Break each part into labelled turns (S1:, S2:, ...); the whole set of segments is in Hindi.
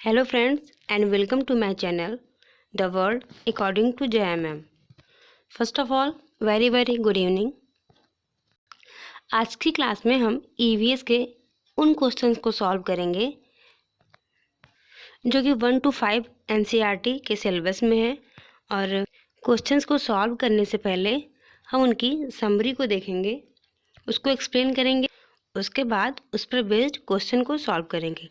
S1: Hello friends and welcome to my channel The World According to JMM. First of all, very good evening. आज की क्लास में हम EVS के उन क्वेश्चंस को सॉल्व करेंगे जो कि 1 to 5 NCERT के सिलेबस में है। और क्वेश्चंस को सॉल्व करने से पहले हम उनकी समरी को देखेंगे, उसको एक्सप्लेन करेंगे, उसके बाद उस पर बेस्ड क्वेश्चन को सॉल्व करेंगे।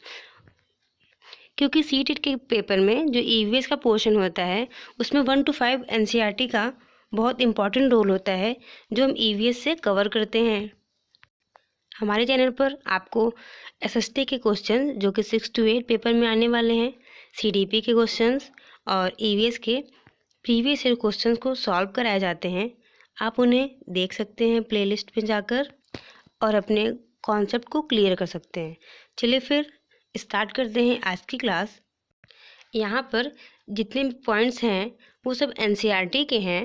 S1: क्योंकि सीटेट के पेपर में जो ईवीएस का पोर्शन होता है उसमें 1 to 5 एनसीईआरटी का बहुत इम्पॉर्टेंट रोल होता है जो हम ईवीएस से कवर करते हैं। हमारे चैनल पर आपको एसएसटी के क्वेश्चन जो कि 6 to 8 पेपर में आने वाले हैं, सीडीपी के क्वेश्चंस और ईवीएस के प्रीवियस ईयर क्वेश्चंस को सॉल्व कराए जाते हैं। आप उन्हें देख सकते हैं प्लेलिस्ट में जाकर और अपने कॉन्सेप्ट को क्लियर कर सकते हैं। चलिए फिर स्टार्ट करते हैं आज की क्लास। यहाँ पर जितने भी पॉइंट्स हैं वो सब एनसीईआरटी के हैं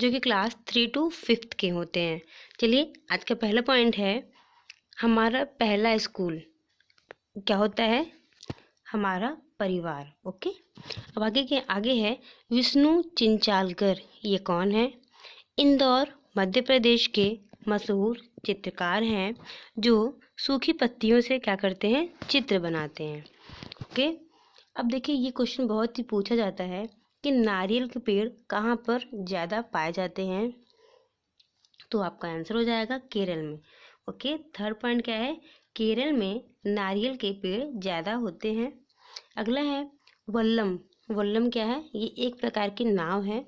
S1: जो कि क्लास 3 to 5 के होते हैं। चलिए आज का पहला पॉइंट है हमारा पहला स्कूल क्या होता है, हमारा परिवार। ओके, अब आगे है विष्णु चिंचालकर, ये कौन है? इंदौर मध्य प्रदेश के मशहूर चित्रकार हैं जो सूखी पत्तियों से क्या करते हैं, चित्र बनाते हैं। ओके, अब देखिए ये क्वेश्चन बहुत ही पूछा जाता है कि नारियल के पेड़ कहाँ पर ज़्यादा पाए जाते हैं, तो आपका आंसर हो जाएगा केरल में। ओके, थर्ड पॉइंट क्या है, केरल में नारियल के पेड़ ज़्यादा होते हैं। अगला है वल्लम। वल्लम क्या है, ये एक प्रकार की नाव है।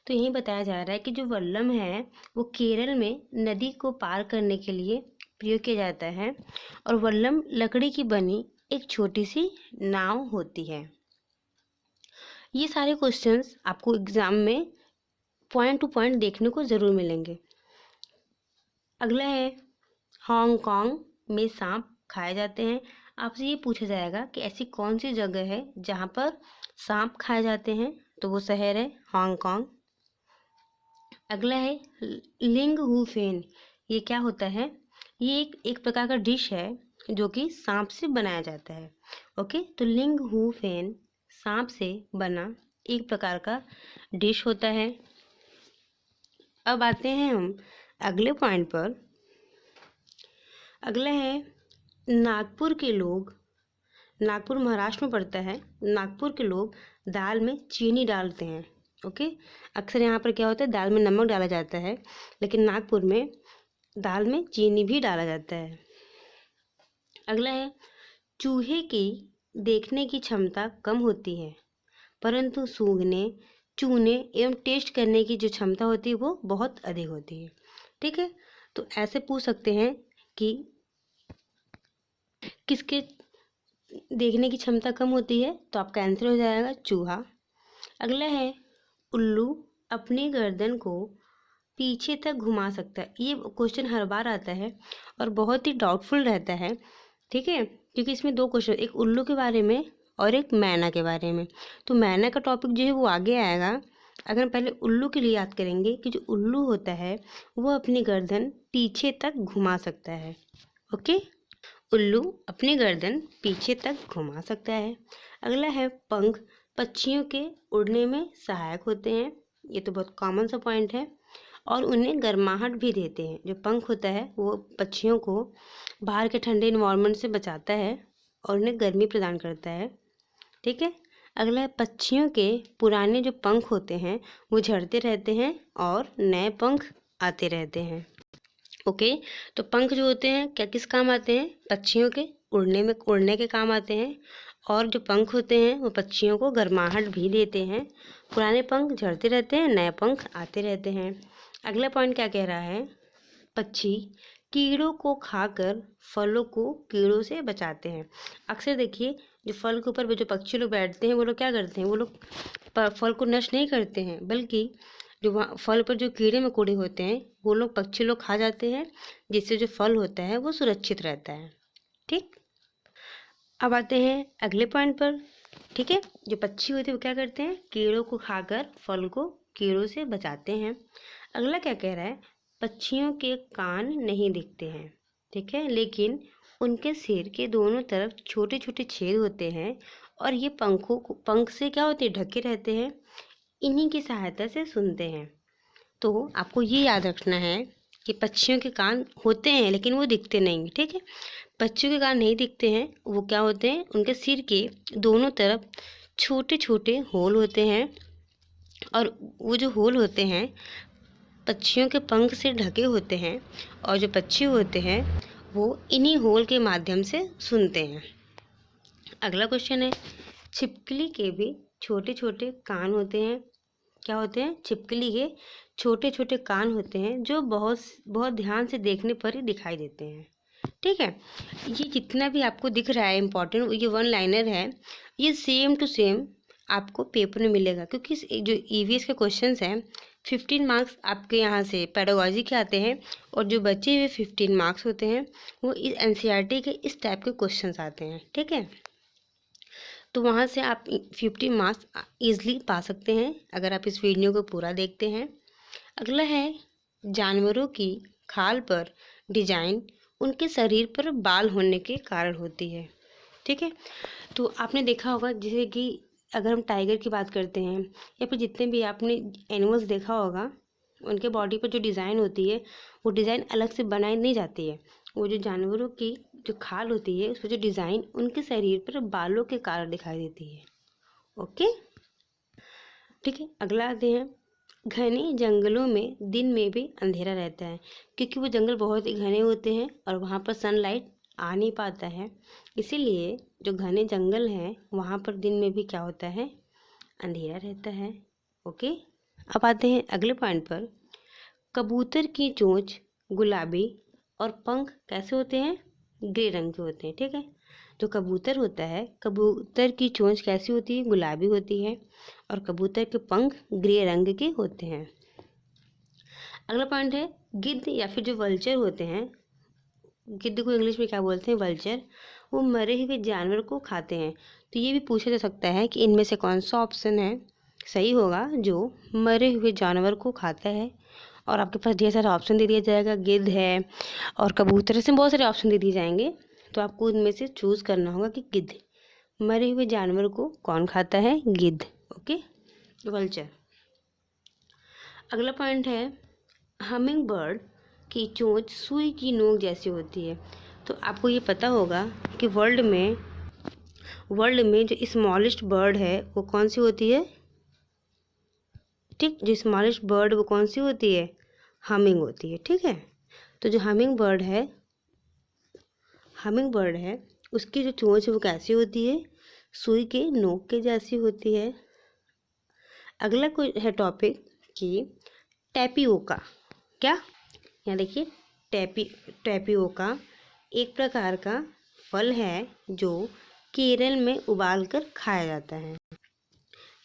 S1: तो यही बताया जा रहा है कि जो वल्लम है वो केरल में नदी को पार करने के लिए प्रयोग किया जाता है और वल्लम लकड़ी की बनी एक छोटी सी नाव होती है। ये सारे क्वेश्चंस आपको एग्जाम में पॉइंट टू पॉइंट देखने को ज़रूर मिलेंगे। अगला है हांगकांग में सांप खाए जाते हैं। आपसे ये पूछा जाएगा कि ऐसी कौन सी जगह है जहाँ पर सांप खाए जाते हैं, तो वो शहर है हांगकांग। अगला है लिंग हु फेन, ये क्या होता है? ये एक प्रकार का डिश है जो कि सांप से बनाया जाता है। ओके, तो लिंग हु फेन सांप से बना एक प्रकार का डिश होता है। अब आते हैं हम अगले पॉइंट पर। अगला है नागपुर के लोग, नागपुर महाराष्ट्र में पड़ता है, नागपुर के लोग दाल में चीनी डालते हैं। ओके, अक्सर यहाँ पर क्या होता है, दाल में नमक डाला जाता है, लेकिन नागपुर में दाल में चीनी भी डाला जाता है। अगला है चूहे की देखने की क्षमता कम होती है परंतु सूंघने, चूने एवं टेस्ट करने की जो क्षमता होती है वो बहुत अधिक होती है। ठीक है, तो ऐसे पूछ सकते हैं कि किसके देखने की क्षमता कम होती है, तो आपका आंसर हो जाएगा चूहा। अगला है उल्लू अपनी गर्दन को पीछे तक घुमा सकता है। ये क्वेश्चन हर बार आता है और बहुत ही डाउटफुल रहता है। ठीक है, क्योंकि इसमें दो क्वेश्चन, एक उल्लू के बारे में और एक मैना के बारे में। तो मैना का टॉपिक जो है वो आगे आएगा। अगर हम पहले उल्लू के लिए याद करेंगे कि जो उल्लू होता है वो अपनी गर्दन पीछे तक घुमा सकता है। ओके, उल्लू अपनी गर्दन पीछे तक घुमा सकता है। अगला है पंख पक्षियों के उड़ने में सहायक होते हैं। ये तो बहुत कॉमन सा पॉइंट है और उन्हें गर्माहट भी देते हैं। जो पंख होता है वो पक्षियों को बाहर के ठंडे इन्वायरमेंट से बचाता है और उन्हें गर्मी प्रदान करता है। ठीक है, अगला है पक्षियों के पुराने जो पंख होते हैं वो झड़ते रहते हैं और नए पंख आते रहते हैं। ओके, तो पंख जो होते हैं क्या किस काम आते हैं? पक्षियों के उड़ने के काम आते हैं और जो पंख होते हैं वो पक्षियों को गर्माहट भी देते हैं। पुराने पंख झड़ते रहते हैं, नए पंख आते रहते हैं। अगला पॉइंट क्या कह रहा है, पक्षी कीड़ों को खाकर फलों को कीड़ों से बचाते हैं। अक्सर देखिए जो फल के ऊपर जो पक्षी लोग बैठते हैं वो लोग क्या करते हैं, वो लोग फल को नष्ट नहीं करते हैं, बल्कि जो वहाँ फल पर जो कीड़े मकोड़े होते हैं वो लोग पक्षी लोग खा जाते हैं, जिससे जो फल होता है वो सुरक्षित रहता है। ठीक, अब आते हैं अगले पॉइंट पर। ठीक है, जो पक्षी होते हैं वो क्या करते हैं, कीड़ों को खाकर फल को कीड़ों से बचाते हैं। अगला क्या कह रहा है, पक्षियों के कान नहीं दिखते हैं। ठीक है, लेकिन उनके सिर के दोनों तरफ छोटे छोटे छेद होते हैं और ये पंख से क्या होते हैं, ढके रहते हैं। इन्हीं की सहायता से सुनते हैं। तो आपको ये याद रखना है कि पक्षियों के कान होते हैं लेकिन वो दिखते नहीं, ठीक है। पक्षियों के कान नहीं दिखते हैं, वो क्या होते हैं, उनके सिर के दोनों तरफ छोटे छोटे होल होते हैं और वो जो होल होते हैं पक्षियों के पंख से ढके होते हैं और जो पक्षी होते हैं वो इन्हीं होल के माध्यम से सुनते हैं। अगला क्वेश्चन है, छिपकली के भी छोटे छोटे कान होते हैं। क्या होते हैं, छिपकली के छोटे छोटे कान होते हैं जो बहुत बहुत ध्यान से देखने पर ही दिखाई देते हैं, ठीक है। ये जितना भी आपको दिख रहा है इम्पॉर्टेंट, ये वन लाइनर है, ये सेम टू सेम आपको पेपर में मिलेगा, क्योंकि जो ईवीएस के क्वेश्चंस हैं 15 मार्क्स आपके यहाँ से पेडागोजी के आते हैं और जो बचे हुए 15 मार्क्स होते हैं वो इस एनसीईआरटी के इस टाइप के क्वेश्चंस आते हैं, ठीक है। तो वहाँ से आप 50 मार्क्स ईजिली पा सकते हैं अगर आप इस वीडियो को पूरा देखते हैं। अगला है, जानवरों की खाल पर डिजाइन उनके शरीर पर बाल होने के कारण होती है, ठीक है। तो आपने देखा होगा जैसे कि अगर हम टाइगर की बात करते हैं या फिर जितने भी आपने एनिमल्स देखा होगा, उनके बॉडी पर जो डिज़ाइन होती है वो डिज़ाइन अलग से बनाई नहीं जाती है। वो जो जानवरों की जो खाल होती है उस पर जो डिज़ाइन उनके शरीर पर बालों के कारण दिखाई देती है, ओके, ठीक है। अगला आते हैं, घने जंगलों में दिन में भी अंधेरा रहता है, क्योंकि वो जंगल बहुत ही घने होते हैं और वहाँ पर सनलाइट आ नहीं पाता है, इसीलिए जो घने जंगल हैं वहाँ पर दिन में भी क्या होता है, अंधेरा रहता है, ओके। अब आते हैं अगले पॉइंट पर, कबूतर की चोंच गुलाबी और पंख कैसे होते हैं, ग्रे रंग के होते हैं, ठीक है। जो कबूतर होता है, कबूतर की चोंच कैसी होती है, गुलाबी होती है और कबूतर के पंख ग्रे रंग के होते हैं। अगला पॉइंट है, गिद्ध या फिर जो वल्चर होते हैं, गिद्ध को इंग्लिश में क्या बोलते हैं, वल्चर, वो मरे हुए जानवर को खाते हैं। तो ये भी पूछा जा सकता है कि इनमें से कौन सा ऑप्शन है सही होगा जो मरे हुए जानवर को खाता है। और आपके पास ढेर सारा ऑप्शन दे दिया जाएगा, गिद्ध है और कबूतर, से बहुत सारे ऑप्शन दे दिए जाएंगे, तो आपको इनमें से चूज़ करना होगा कि गिद्ध, मरे हुए जानवर को कौन खाता है, गिद्ध, ओके, वल्चर। अगला पॉइंट है, हमिंग बर्ड की चोंच सुई की नोक जैसी होती है। तो आपको ये पता होगा कि वर्ल्ड में जो स्मॉलेस्ट बर्ड है वो कौन सी होती है, ठीक, जो स्मॉलेस्ट बर्ड वो कौन सी होती है, हमिंग होती है, ठीक है। तो जो हमिंग बर्ड है उसकी जो चोंच है वो कैसी होती है, सुई के नोक के जैसी होती है। अगला कोई है टॉपिक कि टैपियोका, क्या, यहाँ देखिए, टैपियोका एक प्रकार का फल है जो केरल में उबाल कर खाया जाता है।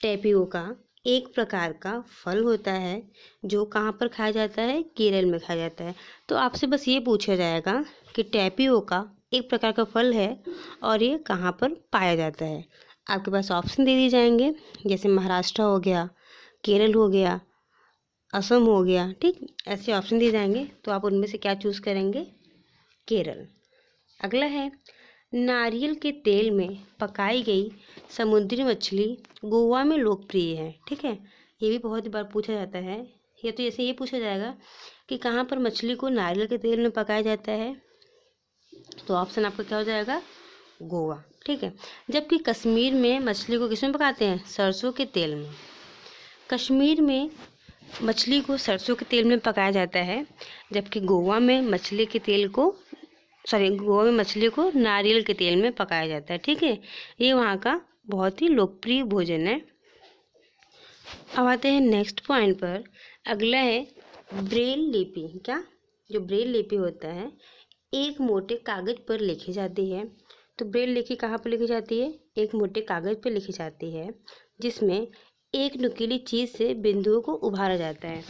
S1: टैपियोका एक प्रकार का फल होता है जो कहाँ पर खाया जाता है, केरल में खाया जाता है। तो आपसे बस ये पूछा जाएगा कि टैपियोका एक प्रकार का फल है और ये कहाँ पर पाया जाता है। आपके पास ऑप्शन दे दिए जाएंगे, जैसे महाराष्ट्र हो गया, केरल हो गया, असम हो गया, ठीक, ऐसे ऑप्शन दिए जाएंगे। तो आप उनमें से क्या चूज़ करेंगे, केरल। अगला है, नारियल के तेल में पकाई गई समुद्री मछली गोवा में लोकप्रिय है, ठीक है। ये भी बहुत बार पूछा जाता है, या तो जैसे ये पूछा जाएगा कि कहाँ पर मछली को नारियल के तेल में पकाया जाता है, तो ऑप्शन आपका क्या हो जाएगा, गोवा, ठीक है। जबकि कश्मीर में मछली को किसमें पकाते हैं, सरसों के तेल में। कश्मीर में मछली को सरसों के तेल में पकाया जाता है, जबकि गोवा में मछली को नारियल के तेल में पकाया जाता है, ठीक है। ये वहाँ का बहुत ही लोकप्रिय भोजन है। अब आते हैं नेक्स्ट पॉइंट पर। अगला है ब्रेल लिपि। क्या, जो ब्रेल लिपि होता है एक मोटे कागज पर लिखी जाती है। तो ब्रेल लिपि कहाँ पर लिखी जाती है, एक मोटे कागज पर लिखी जाती है जिसमें एक नुकीली चीज़ से बिंदुओं को उभारा जाता है।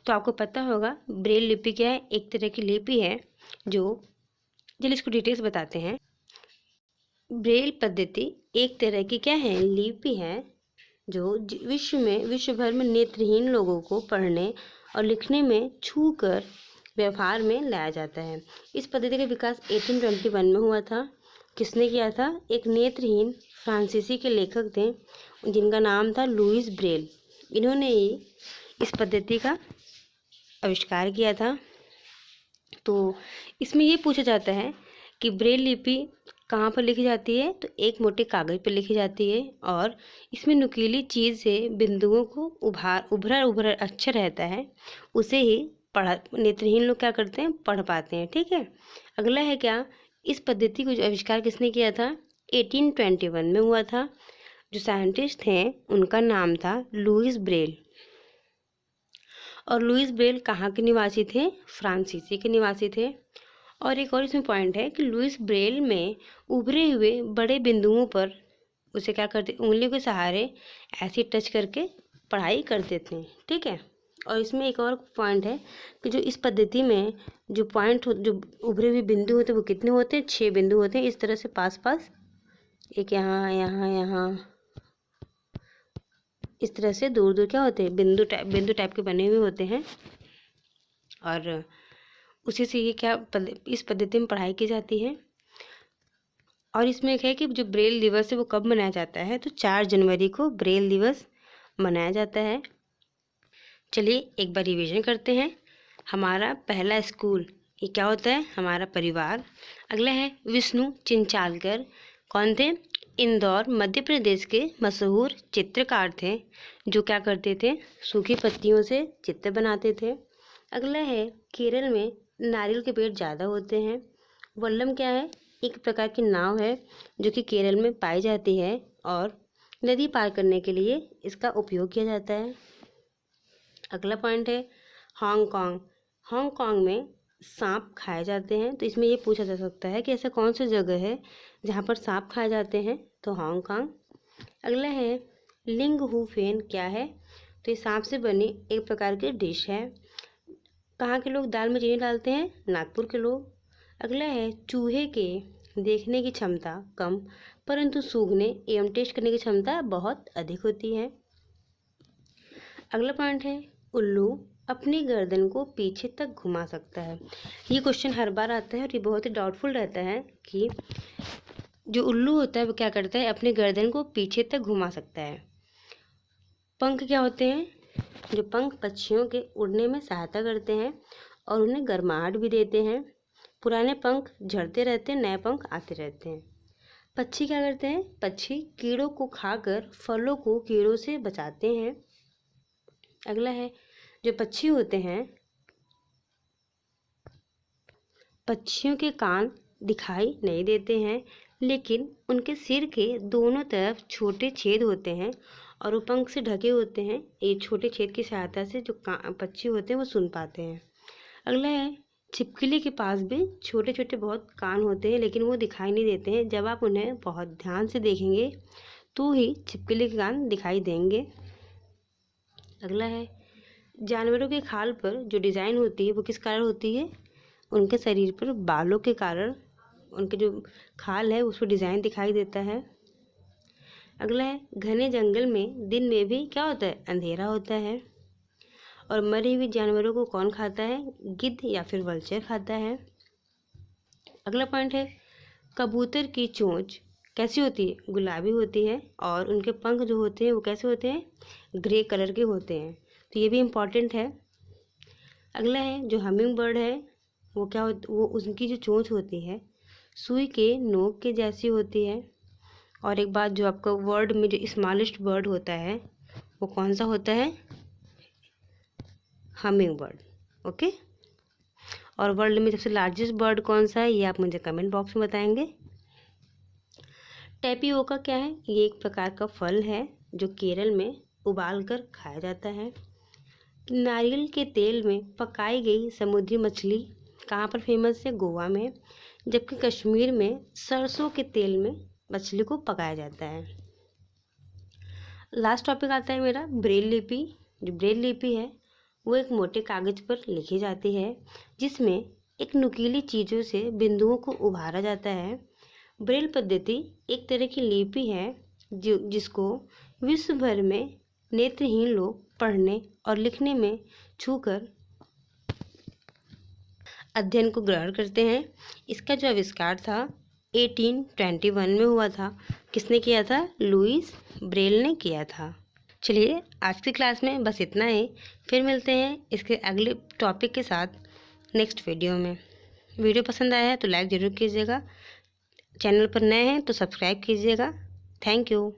S1: तो आपको पता होगा ब्रेल लिपि क्या है, एक तरह की लिपि है जो, चलिए इसको डिटेल्स बताते हैं। ब्रेल पद्धति एक तरह की क्या है, लिपि है जो विश्व भर में नेत्रहीन लोगों को पढ़ने और लिखने में छूकर व्यवहार में लाया जाता है। इस पद्धति का विकास 1821 में हुआ था। किसने किया था? एक नेत्रहीन फ्रांसीसी के लेखक थे जिनका नाम था लुईस ब्रेल। इन्होंने ही इस पद्धति का आविष्कार किया था। तो इसमें ये पूछा जाता है कि ब्रेल लिपि कहाँ पर लिखी जाती है? तो एक मोटे कागज़ पर लिखी जाती है और इसमें नुकीली चीज़ से बिंदुओं को उभरा उभरा अक्षर रहता है, उसे ही नेत्रहीन लोग क्या करते हैं? पढ़ पाते हैं। ठीक है। अगला है क्या? इस पद्धति को जो आविष्कार किसने किया था? 1821 में हुआ था। जो साइंटिस्ट हैं उनका नाम था लुईस ब्रेल। और लुईस ब्रेल कहाँ के निवासी थे? फ्रांसीसी के निवासी थे। और एक और इसमें पॉइंट है कि लुईस ब्रेल में उभरे हुए बड़े बिंदुओं पर उसे क्या करते? उंगलियों के सहारे ऐसे टच करके पढ़ाई करते थे। ठीक है। और इसमें एक और पॉइंट है कि जो इस पद्धति में जो जो उभरे हुए बिंदु होते हैं वो कितने होते हैं? 6 बिंदु होते हैं। इस तरह से पास पास, एक यहाँ यहाँ यहाँ, इस तरह से दूर दूर क्या होते हैं? बिंदु टाइप के बने हुए होते हैं। और उसी से ये इस पद्धति में पढ़ाई की जाती है। और इसमें एक है कि जो ब्रेल दिवस है वो कब मनाया जाता है? तो 4 जनवरी को ब्रेल दिवस मनाया जाता है। चलिए एक बार रिवीजन करते हैं। हमारा पहला स्कूल, ये क्या होता है? हमारा परिवार। अगला है विष्णु चिंचालकर। कौन थे? इंदौर मध्य प्रदेश के मशहूर चित्रकार थे जो क्या करते थे? सूखी पत्तियों से चित्र बनाते थे। अगला है केरल में नारियल के पेड़ ज़्यादा होते हैं। वल्लम क्या है? एक प्रकार की नाव है जो कि केरल में पाई जाती है और नदी पार करने के लिए इसका उपयोग किया जाता है। अगला पॉइंट है हांगकांग। हांगकांग में सांप खाए जाते हैं। तो इसमें ये पूछा जा सकता है कि ऐसा कौन सी जगह है जहाँ पर सांप खाए जाते हैं? तो हांगकांग। अगला है लिंग हू फेन क्या है? तो ये सांप से बनी एक प्रकार की डिश है। कहाँ के लोग दाल में चीनी डालते हैं? नागपुर के लोग। अगला है चूहे के देखने की क्षमता कम परंतु सूंघने एवं टेस्ट करने की क्षमता बहुत अधिक होती है। अगला पॉइंट है उल्लू अपनी गर्दन को पीछे तक घुमा सकता है। ये क्वेश्चन हर बार आता है और ये बहुत ही डाउटफुल रहता है कि जो उल्लू होता है वो क्या करता है? अपनी गर्दन को पीछे तक घुमा सकता है। पंख क्या होते हैं? जो पंख पक्षियों के उड़ने में सहायता करते हैं और उन्हें गर्माहट भी देते हैं। पुराने पंख झड़ते रहते हैं, नए पंख आते रहते हैं। पक्षी क्या करते हैं? पक्षी कीड़ों को खाकर फलों को कीड़ों से बचाते हैं। अगला है जो पक्षी होते हैं, पक्षियों के कान दिखाई नहीं देते हैं लेकिन उनके सिर के दोनों तरफ छोटे छेद होते हैं और वो पंख से ढके होते हैं। ये छोटे छेद की सहायता से जो पक्षी होते हैं वो सुन पाते हैं। अगला है छिपकली के पास भी छोटे छोटे बहुत कान होते हैं लेकिन वो दिखाई नहीं देते हैं। जब आप उन्हें बहुत ध्यान से देखेंगे तो ही छिपकली के कान दिखाई देंगे। अगला है जानवरों के खाल पर जो डिज़ाइन होती है वो किस कारण होती है? उनके शरीर पर बालों के कारण उनके जो खाल है उस पर डिज़ाइन दिखाई देता है। अगला है घने जंगल में दिन में भी क्या होता है? अंधेरा होता है। और मरे हुए जानवरों को कौन खाता है? गिद्ध या फिर वल्चर खाता है। अगला पॉइंट है कबूतर की चोंच कैसी होती है? गुलाबी होती है और उनके पंख जो होते हैं वो कैसे होते हैं? ग्रे कलर के होते हैं। तो ये भी इम्पॉर्टेंट है। अगला है जो हमिंग बर्ड है वो क्या वो उनकी जो चोंच होती है सुई के नोक के जैसी होती है। और एक बात जो आपका वर्ल्ड में जो स्मॉलेस्ट बर्ड होता है वो कौन सा होता है? Humming bird. ओके। और वर्ल्ड में सबसे लार्जेस्ट बर्ड कौन सा है ये आप मुझे कमेंट बॉक्स में बताएंगे। टैपियोका क्या है? ये एक प्रकार का फल है जो केरल में उबाल कर खाया जाता है। नारियल के तेल में पकाई गई समुद्री मछली कहाँ पर फेमस है? गोवा में। जबकि कश्मीर में सरसों के तेल में मछली को पकाया जाता है। लास्ट टॉपिक आता है मेरा ब्रेल लिपि। जो ब्रेल लिपि है वो एक मोटे कागज पर लिखी जाती है जिसमें एक नुकीली चीज़ों से बिंदुओं को उभारा जाता है। ब्रेल पद्धति एक तरह की लिपि है जिसको विश्व भर में नेत्रहीन लोग पढ़ने और लिखने में छूकर अध्ययन को ग्रहण करते हैं। इसका जो आविष्कार था 1821 में हुआ था। किसने किया था? लुईस ब्रेल ने किया था। चलिए आज की क्लास में बस इतना ही। फिर मिलते हैं इसके अगले टॉपिक के साथ नेक्स्ट वीडियो में। वीडियो पसंद आया है तो लाइक ज़रूर कीजिएगा। चैनल पर नए हैं तो सब्सक्राइब कीजिएगा। Thank you.